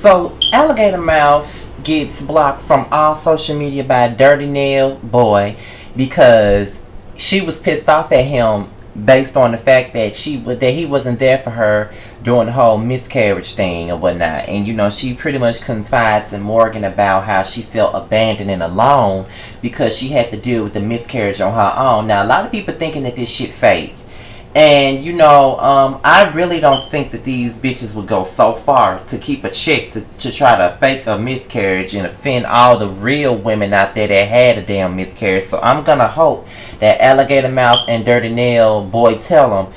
So Alligator Mouth gets blocked from all social media by Dirty Nail Boy because she was pissed off at him based on the fact that he wasn't there for her during the whole miscarriage thing or whatnot. And she pretty much confides in Morgan about how she felt abandoned and alone because she had to deal with the miscarriage on her own. Now a lot of people thinking that this shit fake. And I really don't think that these bitches would go so far to keep a chick to try to fake a miscarriage and offend all the real women out there that had a damn miscarriage. So I'm gonna hope that Alligator Mouth and Dirty Nail Boy Tell 'em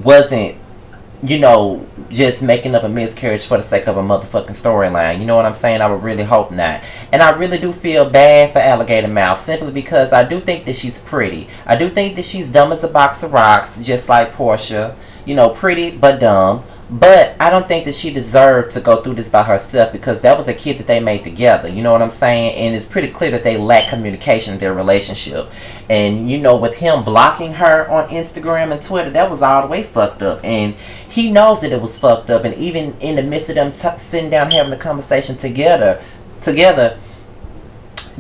wasn't just making up a miscarriage for the sake of a motherfucking storyline. You know what I'm saying? I would really hope not. And I really do feel bad for Alligator Mouth simply because I do think that she's pretty. I do think that she's dumb as a box of rocks, just like Portia. Pretty but dumb. But I don't think that she deserved to go through this by herself because that was a kid that they made together. You know what I'm saying? And it's pretty clear that they lack communication in their relationship. And with him blocking her on Instagram and Twitter, that was all the way fucked up. And he knows that it was fucked up. And even in the midst of them sitting down having a conversation together,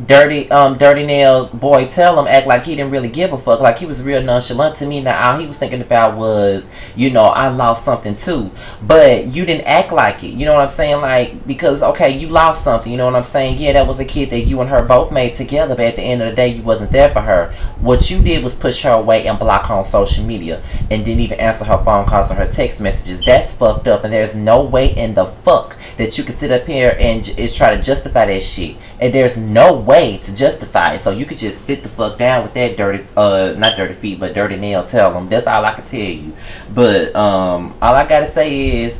Dirty Nail Boy Tell him act like he didn't really give a fuck, like he was real nonchalant to me. Now all he was thinking about was, I lost something too, but you didn't act like it. You know what I'm saying? Like, because okay, you lost something. You know what I'm saying? Yeah, that was a kid that you and her both made together, but at the end of the day, you wasn't there for her. What you did was push her away and block her on social media, and didn't even answer her phone calls or her text messages. That's fucked up, and there's no way in the fuck that you can sit up here and is try to justify that shit. And there's no way to justify it. So you could just sit the fuck down with that not dirty feet, but Dirty Nail Tell them. That's all I can tell you. But all I gotta say is,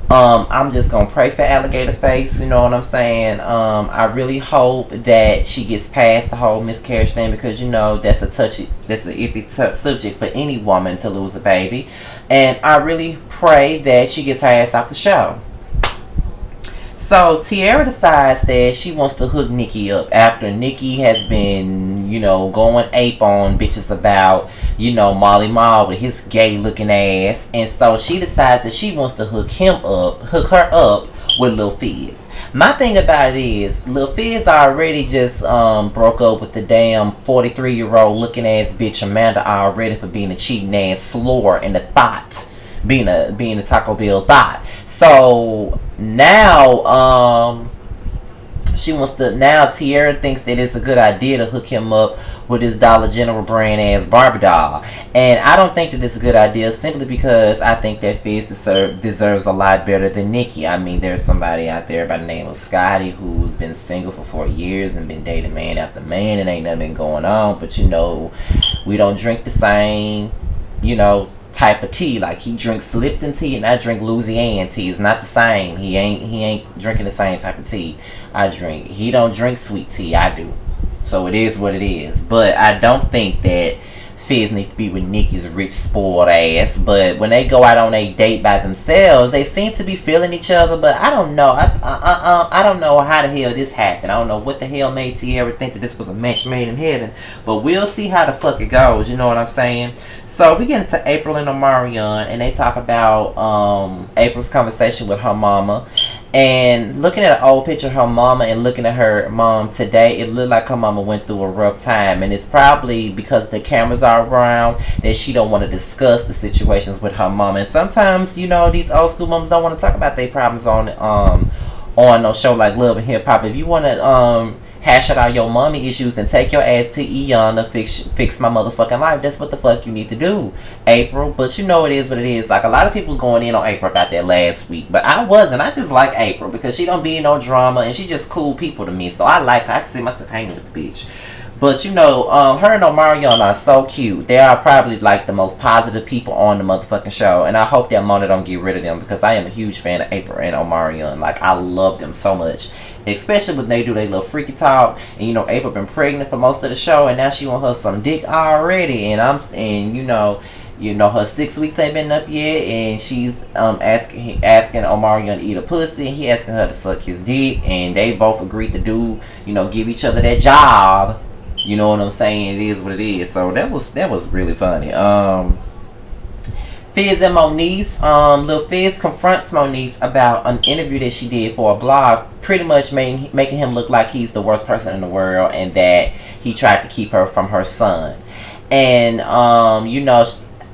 I'm just gonna pray for Alligator Face. You know what I'm saying? I really hope that she gets past the whole miscarriage thing because that's that's an iffy subject for any woman to lose a baby. And I really pray that she gets her ass off the show. So Tierra decides that she wants to hook Nikki up after Nikki has been, going ape on bitches about, Molly Mall with his gay looking ass. And so she decides that she wants to hook her up with Lil Fizz. My thing about it is, Lil Fizz already just broke up with the damn 43-year-old looking ass bitch Amanda already for being a cheating ass slore and a thought. Being a Taco Bell thought. So now Tierra thinks that it's a good idea to hook him up with his Dollar General brand ass Barbie doll. And I don't think that it's a good idea simply because I think that Fizz deserves a lot better than Nikki. I mean, there's somebody out there by the name of Scotty who's been single for 4 years and been dating man after man and ain't nothing been going on. But we don't drink the same, type of tea. Like he drinks Lipton tea and I drink Louisiana tea. It's not the same. He ain't drinking the same type of tea I drink. He don't drink sweet tea. I do. So it is what it is. But I don't think that Fizz needs to be with Nikki's rich spoiled ass. But when they go out on a date by themselves, they seem to be feeling each other. But I don't know. I don't know how the hell this happened. I don't know what the hell made Tierra think that this was a match made in heaven. But we'll see how the fuck it goes. You know what I'm saying? So we get into April and Omarion, and they talk about April's conversation with her mama. And looking at an old picture of her mama and looking at her mom today, it looked like her mama went through a rough time. And it's probably because the cameras are around that she don't want to discuss the situations with her mama. And sometimes, these old school moms don't want to talk about their problems on no show like Love and Hip Hop. If you want to hash out all your mommy issues and take your ass to Eon to fix my motherfucking life. That's what the fuck you need to do, April. But it is what it is. Like, a lot of people's going in on April about that last week. But I wasn't. I just like April because she don't be in no drama and she just cool people to me. So I like her. I can see myself hanging with the bitch. But her and Omarion are so cute. They are probably like the most positive people on the motherfucking show. And I hope that Mona don't get rid of them because I am a huge fan of April and Omarion. Like, I love them so much. Especially when they do their little freaky talk. And April been pregnant for most of the show and now she want her some dick already. And her 6 weeks ain't been up yet, and she's asking Omarion to eat a pussy, and he asking her to suck his dick, and they both agreed to give each other that job. You know what I'm saying? It is what it is. So that was really funny. Fizz and Moniece, Lil Fizz confronts Moniece about an interview that she did for a blog, pretty much making him look like he's the worst person in the world and that he tried to keep her from her son. And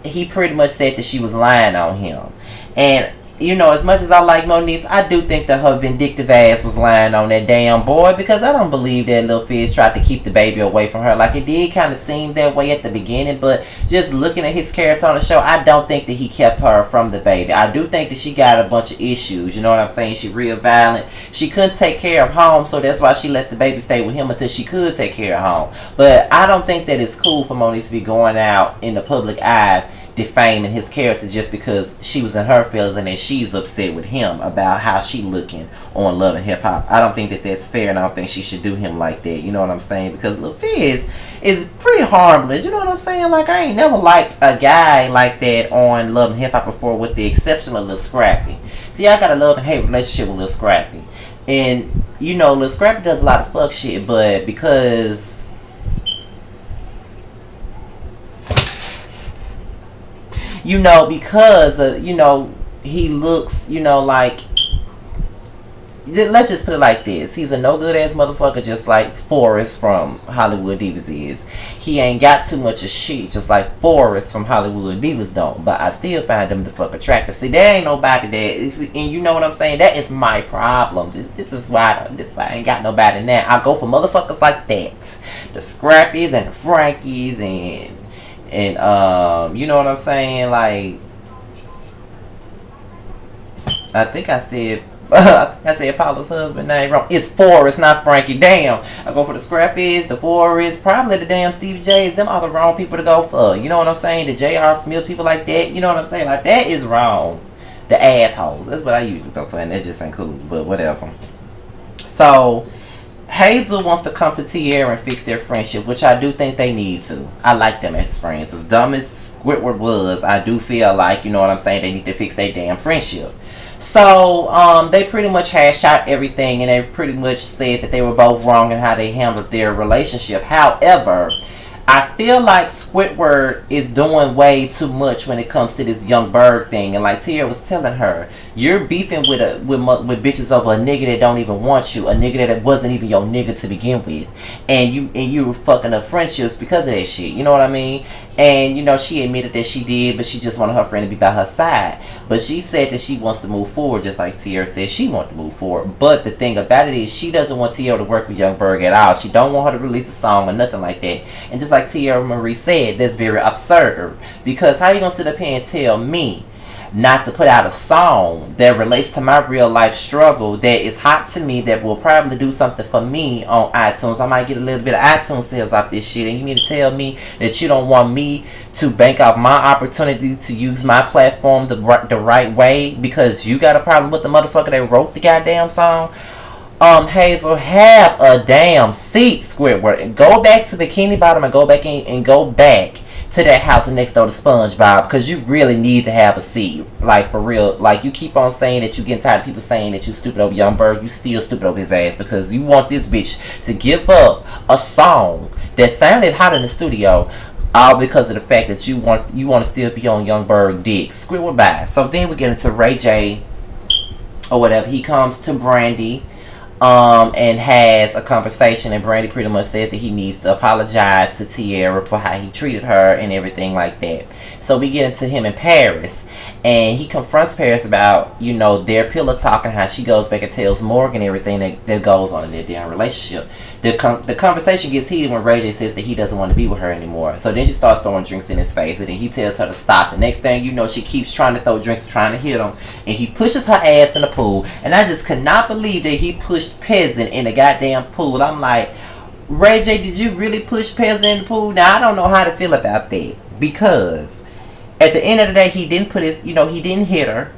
he pretty much said that she was lying on him. And as much as I like Moniece, I do think that her vindictive ass was lying on that damn boy, because I don't believe that Lil Fizz tried to keep the baby away from her. Like, it did kind of seem that way at the beginning, but just looking at his character on the show, I don't think that he kept her from the baby. I do think that she got a bunch of issues, you know what I'm saying? She real violent. She couldn't take care of home, so that's why she let the baby stay with him until she could take care of home. But I don't think that it's cool for Moniece to be going out in the public eye defaming his character just because she was in her feelings and then she's upset with him about how she looking on Love and Hip Hop. I don't think that that's fair, and I don't think she should do him like that. You know what I'm saying? Because Lil Fizz is pretty harmless. You know what I'm saying? Like, I ain't never liked a guy like that on Love and Hip Hop before, with the exception of Lil Scrappy. See, I got a love and hate relationship with Lil Scrappy. And, Lil Scrappy does a lot of fuck shit, but because he looks, like, let's just put it like this. He's a no good ass motherfucker, just like Forrest from Hollywood Divas is. He ain't got too much of shit, just like Forrest from Hollywood Divas don't. But I still find him the fuck attractive. See, there ain't nobody and you know what I'm saying? That is my problem. This is why I ain't got nobody now. I go for motherfuckers like that. The Scrappies and the Frankies and you know what I'm saying? Like, I think I said Paula's husband name wrong. It's Forrest, not Frankie. Damn. I go for the Scrappies, the Forrest, probably the damn Stevie J's. Them are the wrong people to go for. You know what I'm saying? The J.R. Smith, people like that. You know what I'm saying? Like, that is wrong. The assholes. That's what I usually go for, and that just ain't cool. But whatever. So Hazel wants to come to Tierra and fix their friendship, which I do think they need to. I like them as friends. As dumb as Squidward was, I do feel like, you know what I'm saying, they need to fix their damn friendship. So, they pretty much hashed out everything, and they pretty much said that they were both wrong in how they handled their relationship. However, I feel like Squidward is doing way too much when it comes to this Young Berg thing. And like Tia was telling her, you're beefing with bitches over a nigga that don't even want you, a nigga that wasn't even your nigga to begin with, and you were fucking up friendships because of that shit. You know what I mean? And she admitted that she did, but she just wanted her friend to be by her side. But she said that she wants to move forward, just like Tierra said she wanted to move forward. But the thing about it is, she doesn't want Tierra to work with Young Berg at all. She don't want her to release a song or nothing like that. And just like Tierra Marie said, that's very absurd. Because how you gonna sit up here and tell me not to put out a song that relates to my real life struggle, that is hot to me, that will probably do something for me on iTunes? I might get a little bit of iTunes sales off this shit, and you mean to tell me that you don't want me to bank off my opportunity to use my platform the right way because you got a problem with the motherfucker that wrote the goddamn song? Hazel, have a damn seat, Squidward, and go back to Bikini Bottom and go back in and go back to that house next door to SpongeBob, because you really need to have a seat. Like, for real. Like, you keep on saying that you getting tired of people saying that you stupid over Young Berg. You still stupid over his ass, because you want this bitch to give up a song that sounded hot in the studio, all because of the fact that you want to still be on Young Berg dick. Squidward, bye. So then we get into Ray J or whatever. He comes to Brandy and has a conversation, and Brandy pretty much says that he needs to apologize to Tierra for how he treated her and everything like that. So we get into him in Paris, and he confronts Paris about, their pillow talk and how she goes back and tells Morgan everything that goes on in their damn relationship. The conversation gets heated when Ray J says that he doesn't want to be with her anymore. So then she starts throwing drinks in his face, and then he tells her to stop. The next thing you know, she keeps trying to throw drinks, trying to hit him, and he pushes her ass in the pool. And I just could not believe that he pushed Peasant in the goddamn pool. I'm like, Ray J, did you really push Peasant in the pool? Now, I don't know how to feel about that, because at the end of the day, he didn't put his, he didn't hit her,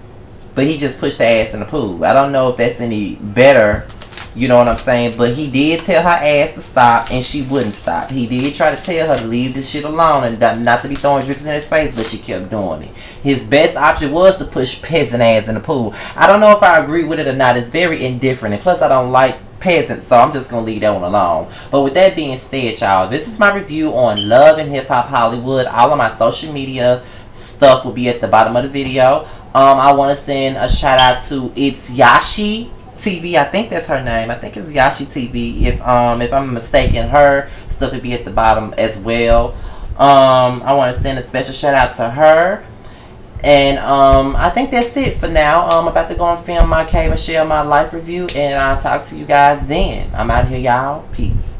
but he just pushed her ass in the pool. I don't know if that's any better, you know what I'm saying? But he did tell her ass to stop, and she wouldn't stop. He did try to tell her to leave this shit alone and not to be throwing drinks in his face, but she kept doing it. His best option was to push Peasant ass in the pool. I don't know if I agree with it or not. It's very indifferent, and plus I don't like Peasant, so I'm just gonna leave that one alone. But with that being said, y'all, this is my review on Love and Hip Hop Hollywood. All of my social media stuff will be at the bottom of the video. I want to send a shout out to It's Yashi TV. I think that's her name. I think it's Yashi TV. If I'm mistaken, her stuff will be at the bottom as well. I want to send a special shout out to her. And I think that's it for now. I'm about to go and film my cave and share my life review, and I'll talk to you guys then. I'm out here, y'all. Peace.